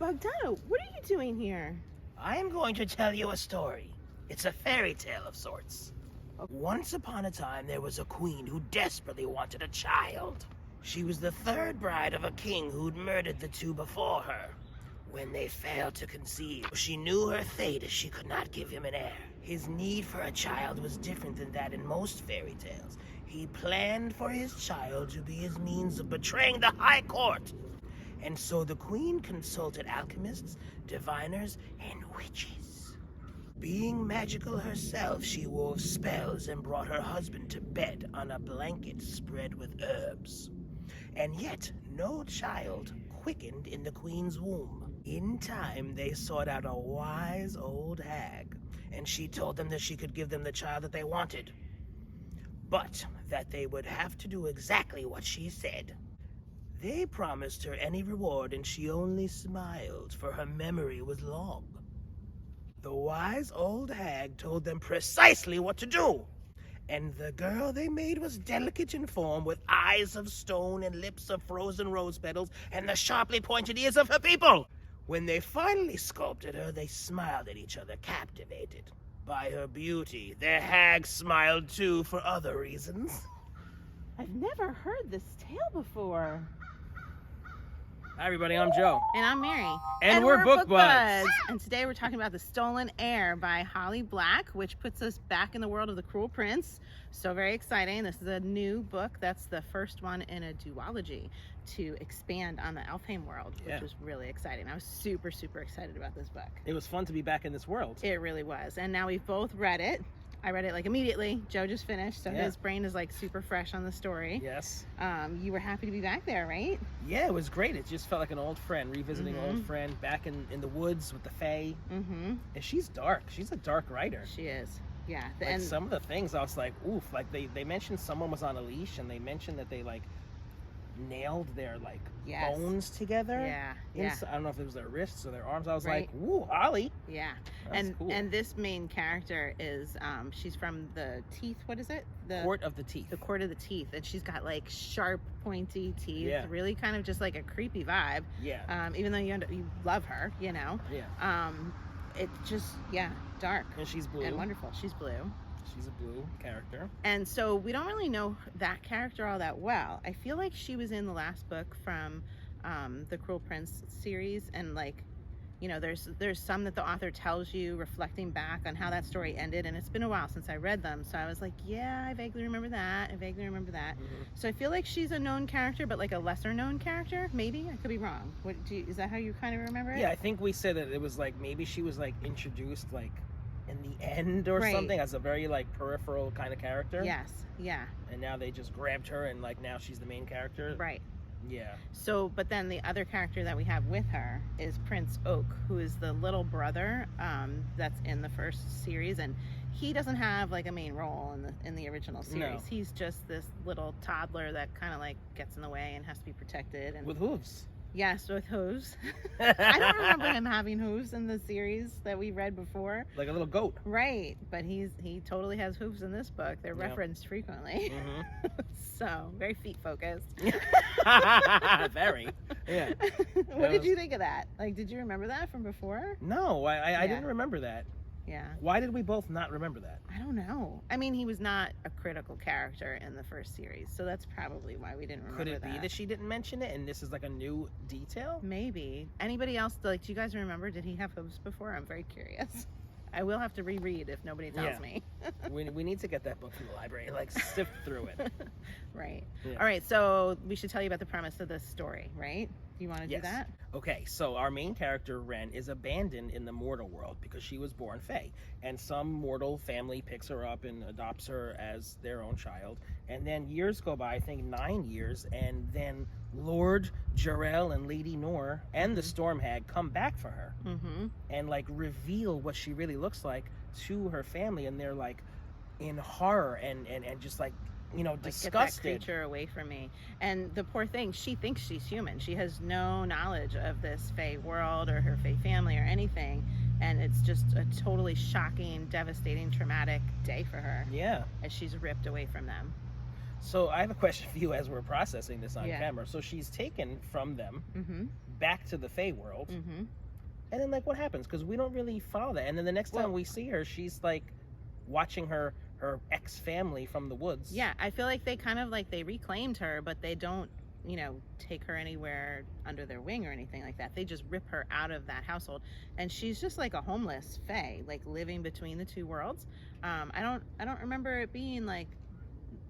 Bogdano, what are you doing here? I am going to tell you a story. It's a fairy tale of sorts. Once upon a time, there was a queen who desperately wanted a child. She was the third bride of a king who'd murdered the two before her. When they failed to conceive, she knew her fate as she could not give him an heir. His need for a child was different than that in most fairy tales. He planned for his child to be his means of betraying the high court. And so the queen consulted alchemists, diviners, and witches. Being magical herself, she wove spells and brought her husband to bed on a blanket spread with herbs. And yet, no child quickened in the queen's womb. In time, they sought out a wise old hag, and she told them that she could give them the child that they wanted, but that they would have to do exactly what she said. They promised her any reward, and she only smiled, for her memory was long. The wise old hag told them precisely what to do, and the girl they made was delicate in form, with eyes of stone and lips of frozen rose petals, and the sharply pointed ears of her people. When they finally sculpted her, they smiled at each other, captivated by her beauty. Their hag smiled too, for other reasons. I've never heard this tale before. Hi everybody, I'm Joe. And I'm Mary. And we're Book Buds. And today we're talking about The Stolen Heir by Holly Black, which puts us back in the world of The Cruel Prince. So very exciting. This is a new book. That's the first one in a duology to expand on the Elfhame world, which was really exciting. I was super, super excited about this book. It was fun to be back in this world. It really was. And now we've both read it. I read it like immediately. Joe just finished, so his brain is like super fresh on the story. Yes. You were happy to be back there, right? Yeah, it was great. It just felt like an old friend, revisiting an old friend back in the woods with the Fae. And she's dark. She's a dark writer. She is. Yeah. Like some of the things I was like, oof. Like they mentioned someone was on a leash, and they mentioned that they like nailed their like bones together. Yeah. I don't know if it was their wrists or their arms. I was like, ooh, Holly. Yeah. That's cool. And this main character is she's from the Teeth. What is it? The Court of the Teeth. The Court of the Teeth, and she's got like sharp, pointy teeth. Yeah. Really, kind of just like a creepy vibe. Yeah. Even though you love her, you know. Yeah. It just dark. And she's blue. And wonderful. She's blue. She's a blue character. And so we don't really know that character all that well. I feel like she was in the last book from the Cruel Prince series, and like, you know, there's some that the author tells you reflecting back on how that story ended, and it's been a while since I read them, so I was like, yeah, I vaguely remember that. So I feel like she's a known character, but like a lesser known character, maybe. I could be wrong. Is that how you kind of remember it? Yeah, I think we said that it was like maybe she was like introduced like in the end or something as a very like peripheral kind of character. Yes. Yeah. And now they just grabbed her, and like now she's the main character. Right. Yeah. So, but then the other character that we have with her is Prince Oak, who is the little brother that's in the first series, and he doesn't have like a main role in the original series. No. He's just this little toddler that kind of like gets in the way and has to be protected. And with hooves. Yes, with hooves. I don't remember him having hooves in the series that we read before. Like a little goat. Right, but he totally has hooves in this book. They're referenced frequently. So, very feet focused. Very. Yeah. What did you think of that? Like, did you remember that from before? No, I didn't remember that. Yeah. Why did we both not remember that? I don't know. I mean, he was not a critical character in the first series, so that's probably why we didn't remember that. Could it be that she didn't mention it and this is like a new detail? Maybe. Anybody else, like, do you guys remember? Did he have hooves before? I'm very curious. I will have to reread if nobody tells me. we need to get that book from the library, like sift through it. Right. Yeah. All right, so we should tell you about the premise of this story, right? Do you want to do that? Okay, so our main character, Ren, is abandoned in the mortal world because she was born Fae. And some mortal family picks her up and adopts her as their own child. And then years go by, I think 9 years, and then Lord Jarrell and Lady Nor and the Storm Hag come back for her. And like reveal what she really looks like to her family. And they're like in horror and just like, you know, disgusted. Get that creature away from me. And the poor thing, she thinks she's human. She has no knowledge of this Fae world or her Fae family or anything. And it's just a totally shocking, devastating, traumatic day for her. Yeah. As she's ripped away from them. So I have a question for you as we're processing this on camera. So she's taken from them, back to the Fae world. Mm-hmm. And then, like, what happens? Because we don't really follow that. And then the next time we see her, she's, like, watching her ex-family from the woods. Yeah, I feel like they kind of, like, they reclaimed her, but they don't, you know, take her anywhere under their wing or anything like that. They just rip her out of that household. And she's just, like, a homeless Fae, like, living between the two worlds. I don't remember it being, like,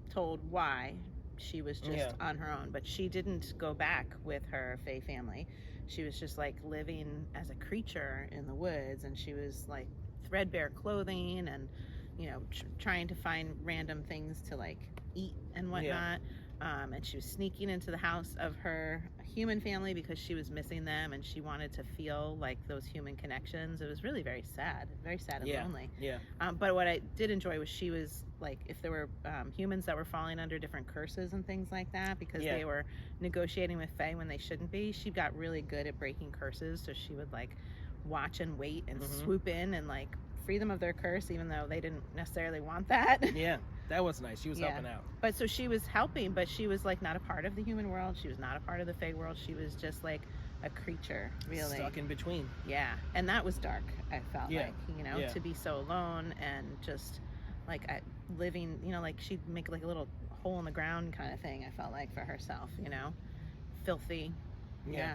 told why she was just on her own. But she didn't go back with her Fae family. She was just like living as a creature in the woods, and she was like threadbare clothing and, you know, trying to find random things to like eat and whatnot. And she was sneaking into the house of her human family because she was missing them, and she wanted to feel like those human connections. It was really very sad and lonely. Yeah. But what I did enjoy was she was like, if there were humans that were falling under different curses and things like that because they were negotiating with Fae when they shouldn't be, she got really good at breaking curses. So she would like watch and wait and swoop in and like free them of their curse, even though they didn't necessarily want that. Yeah, that was nice. She was helping out. But so she was helping, but she was like not a part of the human world. She was not a part of the Fae world. She was just like a creature, really. Stuck in between. Yeah, and that was dark, I felt like, you know, Yeah. to be so alone and just like living, you know, like she'd make like a little hole in the ground kind of thing, I felt like, for herself, you know, filthy. Yeah.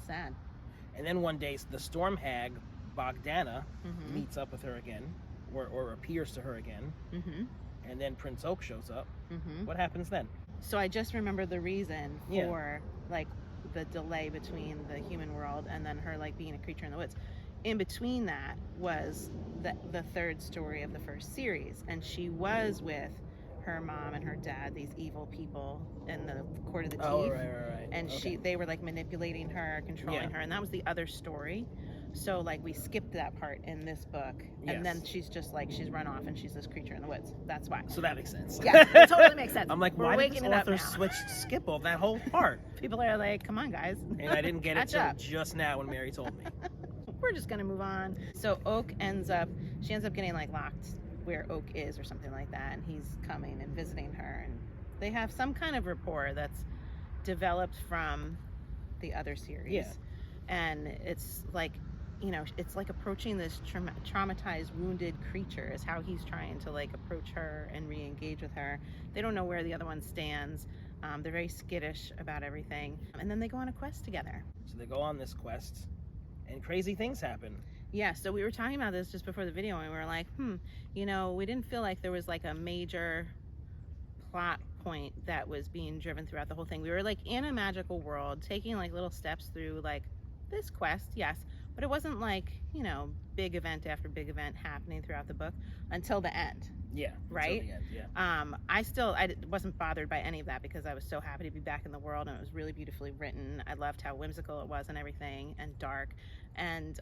Sad. And then one day, the storm hag, Bogdana, meets up with her again, or appears to her again. And then Prince Oak shows up. What happens then? So I just remember the reason for like the delay between the human world and then her like being a creature in the woods. In between that was the third story of the first series, and she was with her mom and her dad, these evil people in the Court of the Teeth. Oh, right. And they were like manipulating her, controlling her, and that was the other story. So like we skipped that part in this book, and then she's just like, she's run off and she's this creature in the woods. That's why. So that makes sense. Yeah, it totally makes sense. I'm like, We're why did waking this it up author now. skip over that whole part? People are like, come on, guys. And I didn't get it Catch till up. just now when Mary told me. We're just gonna move on. So Oak ends up getting like locked where Oak is or something like that, and he's coming and visiting her, and they have some kind of rapport that's developed from the other series. And it's like, you know, it's like approaching this traumatized, wounded creature is how he's trying to like approach her and re-engage with her. They don't know where the other one stands. They're very skittish about everything, and then they go on a quest together. So they go on this quest, and crazy things happen. Yeah, so we were talking about this just before the video, and we were like, you know, we didn't feel like there was like a major plot point that was being driven throughout the whole thing. We were like in a magical world, taking like little steps through like this quest, yes, but it wasn't like, you know, big event after big event happening throughout the book until the end. Yeah. Right? Until the end, I wasn't bothered by any of that because I was so happy to be back in the world, and it was really beautifully written. I loved how whimsical it was and everything, and dark. And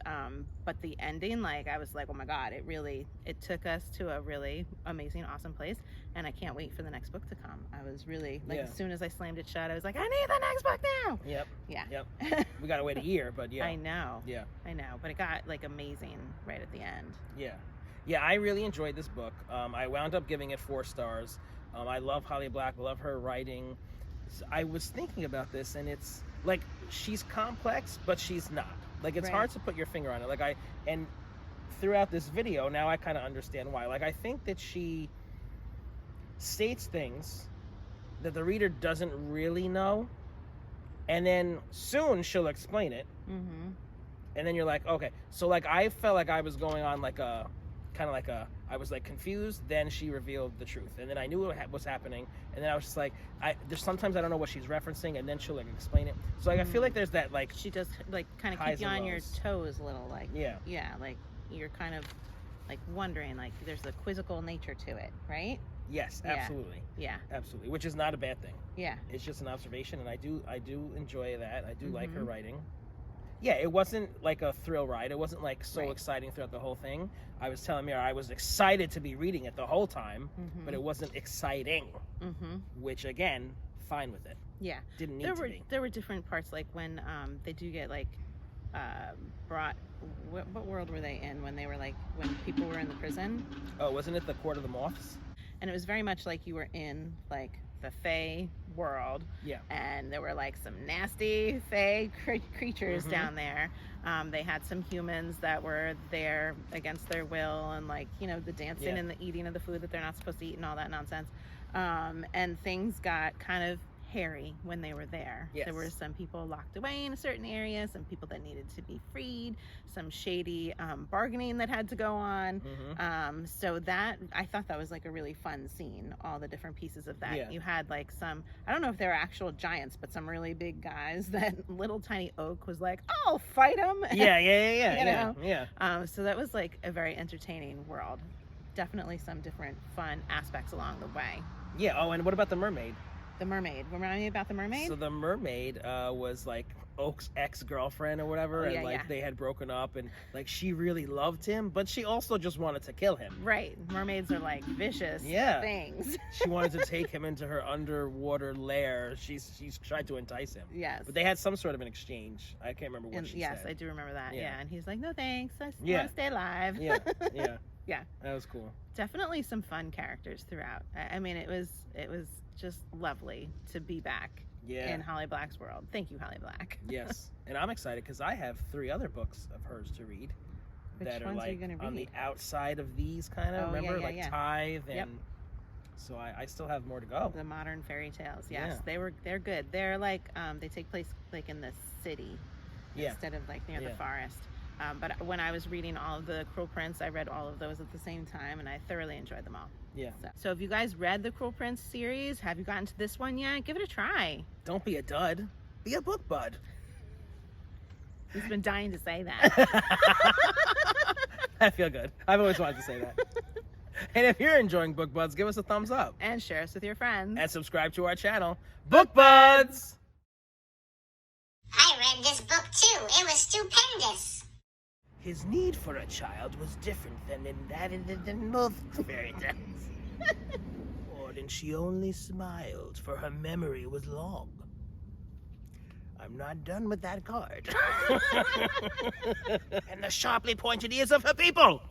but the ending, like, I was like, oh my god, it took us to a really amazing, awesome place, and I can't wait for the next book to come. I was really like, as soon as I slammed it shut, I was like, I need the next book now. Yep. We gotta wait a year, but I know. Yeah. I know, but it got like amazing right at the end. Yeah, I really enjoyed this book. I wound up giving it 4 stars. I love Holly Black. I love her writing. I was thinking about this, and it's like, she's complex, but she's not. Like, it's hard to put your finger on it. And throughout this video, now I kind of understand why. Like, I think that she states things that the reader doesn't really know, and then soon she'll explain it. And then you're like, okay. So, like, I felt like I was going on like a I was like confused, then she revealed the truth, and then I knew what was happening, and then I was just like, there's sometimes I don't know what she's referencing, and then she'll like explain it. So like I feel like there's that, like, she does like kind of keep you on your toes a little, like like you're kind of like wondering, like there's a quizzical nature to it, right? Yes, absolutely. Yeah, absolutely, which is not a bad thing. Yeah, it's just an observation, and I do enjoy that. I do like her writing. Yeah, it wasn't like a thrill ride. It wasn't like so exciting throughout the whole thing. I was telling Mira I was excited to be reading it the whole time, but it wasn't exciting. Which, again, fine with it. Yeah, didn't need to be. There were different parts, like when they do get like brought. What world were they in when they were like when people were in the prison? Oh, wasn't it the Court of the Moths? And it was very much like you were in like the Fae world. Yeah. And there were like some nasty Fae creatures Mhm. down there. They had some humans that were there against their will, and like, you know, the dancing Yeah. and the eating of the food that they're not supposed to eat and all that nonsense. And things got kind of hairy when they were there. Yes. There were some people locked away in a certain area, some people that needed to be freed, some shady bargaining that had to go on. Mhm. So that, I thought that was like a really fun scene, all the different pieces of that. Yeah. You had like some, I don't know if they were actual giants, but some really big guys that little tiny Oak was like, I'll fight them. Yeah. You Yeah. know? Yeah. So that was like a very entertaining world. Definitely some different fun aspects along the way. Yeah. Oh, and what about the mermaid? The mermaid. Remind me about the mermaid? So the mermaid was like Oak's ex-girlfriend or whatever, Oh, and yeah, like yeah. they had broken up, and like she really loved him, but she also just wanted to kill him. Right. Mermaids are like vicious Yeah. things. She wanted to take him into her underwater lair. She's tried to entice him. Yes. But they had some sort of an exchange. I can't remember what And she yes, said. I do remember that. Yeah. Yeah. And he's like, no thanks. I just Yeah. want to stay alive. Yeah, yeah. Yeah. That was cool. Definitely some fun characters throughout. I mean, it was just lovely to be back Yeah. in Holly Black's world. Thank you, Holly Black. Yes. And I'm excited because I have 3 other books of hers to read. Which that are ones are you like gonna on the read? outside of these kind of, Oh, yeah, remember? yeah, like yeah. Tithe and Yep. so I still have more to go. The modern fairy tales. Yes, Yeah. they're good. They're like they take place like in the city Yeah. instead of like near Yeah. the forest. But when I was reading all of the Cruel Prince, I read all of those at the same time, and I thoroughly enjoyed them all. Yeah. So have you guys read the Cruel Prince series? Have you gotten to this one yet? Give it a try. Don't be a dud. Be a book bud. He's been dying to say that. I feel good. I've always wanted to say that. And if you're enjoying Book Buds, give us a thumbs up. And share us with your friends. And subscribe to our channel, Book Buds! I read this book too. It was stupendous. His need for a child was different than in most fairy tales. Or and she only smiled, for her memory was long. I'm not done with that card. And the sharply pointed ears of her people.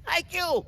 Thank you.